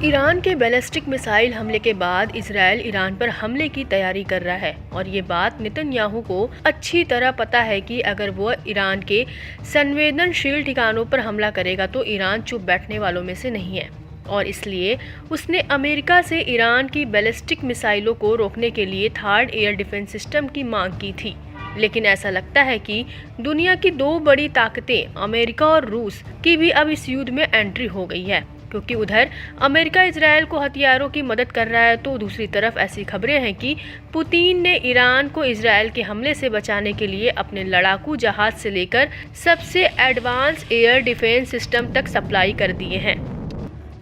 Iran के ballistic missile हमले के बाद इजराइल ईरान पर हमले की तैयारी कर रहा है और ये बात नेतन्याहू को अच्छी तरह पता है कि अगर वो ईरान के संवेदनशील ठिकानों पर हमला करेगा तो ईरान चुप बैठने वालों में से नहीं है और इसलिए उसने अमेरिका से ईरान की बैलिस्टिक मिसाइलों को रोकने के लिए थर्ड एयर डिफेंस सिस्टम की मांग की थी। लेकिन ऐसा लगता है कि दुनिया की दो बड़ी ताकतें अमेरिका और रूस की भी अब इस युद्ध में एंट्री हो गई है, क्योंकि उधर अमेरिका इजराइल को हथियारों की मदद कर रहा है तो दूसरी तरफ ऐसी खबरें हैं कि पुतिन ने ईरान को इजराइल के हमले से बचाने के लिए अपने लड़ाकू जहाज से लेकर सबसे एडवांस एयर डिफेंस सिस्टम तक सप्लाई कर दिए हैं।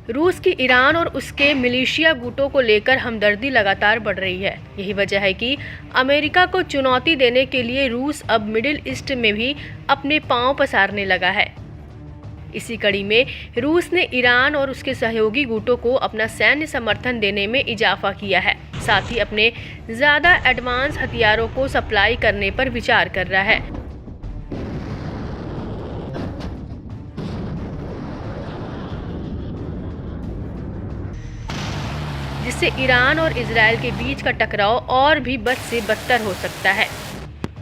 रूस की ईरान और उसके मिलिशिया गुटों को लेकर हमदर्दी लगातार बढ़ रही है। यही वजह है कि अमेरिका को चुनौती देने के लिए रूस अब मिडिल ईस्ट में भी अपने पांव पसारने लगा है। इसी कड़ी में रूस ने ईरान और उसके सहयोगी गुटों को अपना सैन्य समर्थन देने में इजाफा किया है, साथ ही अपने ज़्यादा एडवांस हथियारों को सप्लाई करने पर विचार कर रहा है। जिससे ईरान और इजराइल के बीच का टकराव और भी बद से बदतर हो सकता है।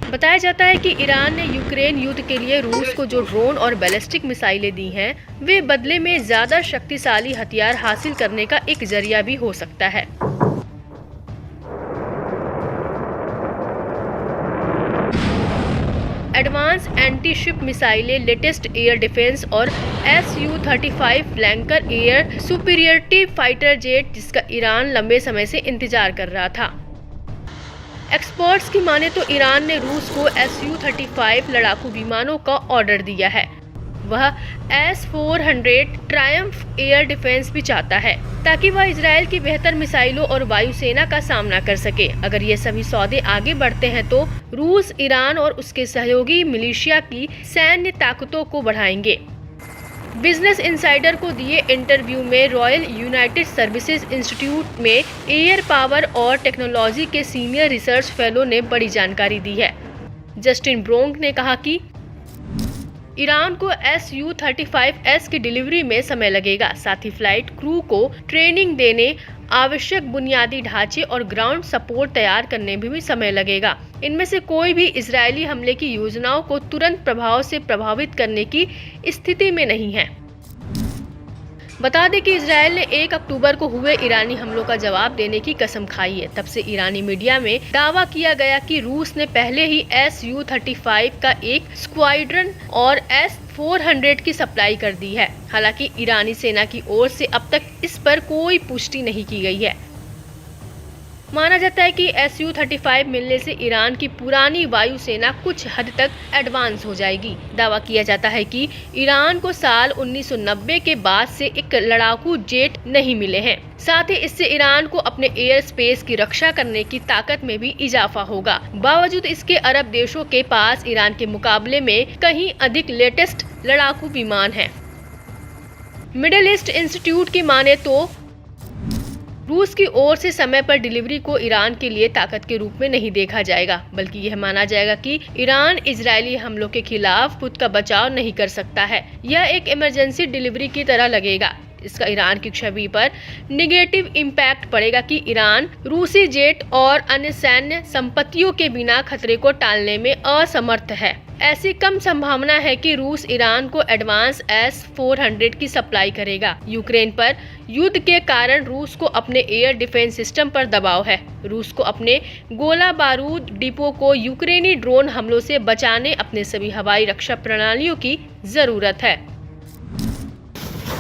बताया जाता है कि ईरान ने यूक्रेन युद्ध के लिए रूस को जो ड्रोन और बैलिस्टिक मिसाइलें दी हैं, वे बदले में ज़्यादा शक्तिशाली हथियार हासिल करने का एक जरिया भी हो सकता है। एडवांस एंटी शिप मिसाइलें, लेटेस्ट एयर डिफेंस और Su-35 flanker air superiority fighter jet, जिसका ईरान लंबे समय से इंतजार कर रहा था। एक्सपर्ट्स की माने तो ईरान ने रूस को Su-35 लड़ाकू विमानों का ऑर्डर दिया है। वह S-400 ट्रायम्फ एयर डिफेंस भी चाहता है ताकि वह इजराइल की बेहतर मिसाइलों और वायुसेना का सामना कर सके। अगर ये सभी सौदे आगे बढ़ते हैं तो रूस ईरान और उसके सहयोगी मिलिशिया की सैन्य ताकतों को बढ़ाएंगे। बिजनेस इनसाइडर को दिए इंटरव्यू में रॉयल यूनाइटेड सर्विसेज इंस्टीट्यूट में एयर पावर और टेक्नोलॉजी के सीनियर रिसर्च फेलो ने बड़ी जानकारी दी है। जस्टिन ब्रोंग ने कहा कि ईरान को Su-35S की डिलीवरी में समय लगेगा, साथ ही फ्लाइट क्रू को ट्रेनिंग देने, आवश्यक बुनियादी ढांचे और ग्राउंड सपोर्ट तैयार करने में भी समय लगेगा। इनमें से कोई भी इजरायली हमले की योजनाओं को तुरंत प्रभाव से प्रभावित करने की स्थिति में नहीं है। बता दें कि इजरायल ने 1 अक्टूबर को हुए ईरानी हमलों का जवाब देने की कसम खाई है। तब से ईरानी मीडिया में दावा किया गया कि रूस ने पहले ही Su-35 का एक स्क्वाड्रन और S-400 की सप्लाई कर दी है। हालांकि ईरानी सेना की ओर से अब तक इस पर कोई पुष्टि नहीं की गई है। माना जाता है कि Su-35 मिलने से ईरान की पुरानी वायुसेना कुछ हद तक एडवांस हो जाएगी। दावा किया जाता है कि ईरान को साल 1990 के बाद से एक लड़ाकू जेट नहीं मिले हैं। साथ ही इससे ईरान को अपने एयर स्पेस की रक्षा करने की ताकत में भी इजाफा होगा। बावजूद इसके अरब देशों के पास ईरान के मुकाबले में कहीं अधिक लेटेस्ट लड़ाकू विमान हैं। मिडिल ईस्ट इंस्टीट्यूट की माने तो रूस की ओर से समय पर डिलीवरी को ईरान के लिए ताकत के रूप में नहीं देखा जाएगा, बल्कि यह माना जाएगा कि ईरान इजरायली हमलों के खिलाफ खुद का बचाव नहीं कर सकता है। यह एक इमरजेंसी डिलीवरी की तरह लगेगा। इसका ईरान की छवि पर निगेटिव इम्पैक्ट पड़ेगा कि ईरान रूसी जेट और अन्य सैन्य संपत्तियों के बिना खतरे को टालने में असमर्थ है। ऐसी कम संभावना है कि रूस ईरान को एडवांस S-400 की सप्लाई करेगा। यूक्रेन पर युद्ध के कारण रूस को अपने एयर डिफेंस सिस्टम पर दबाव है। रूस को अपने गोला बारूद डिपो को यूक्रेनी ड्रोन हमलों से बचाने अपने सभी हवाई रक्षा प्रणालियों की जरूरत है।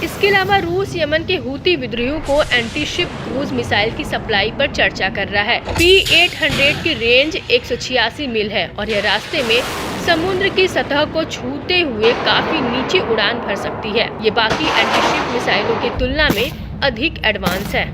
इसके अलावा रूस यमन के हूती विद्रोहियों को एंटी शिप क्रूज मिसाइल की सप्लाई पर चर्चा कर रहा है। P-800 की रेंज 186 मील है और यह रास्ते में समुद्र की सतह को छूते हुए काफी नीचे उड़ान भर सकती है। ये बाकी एंटी शिप मिसाइलों की तुलना में अधिक एडवांस है।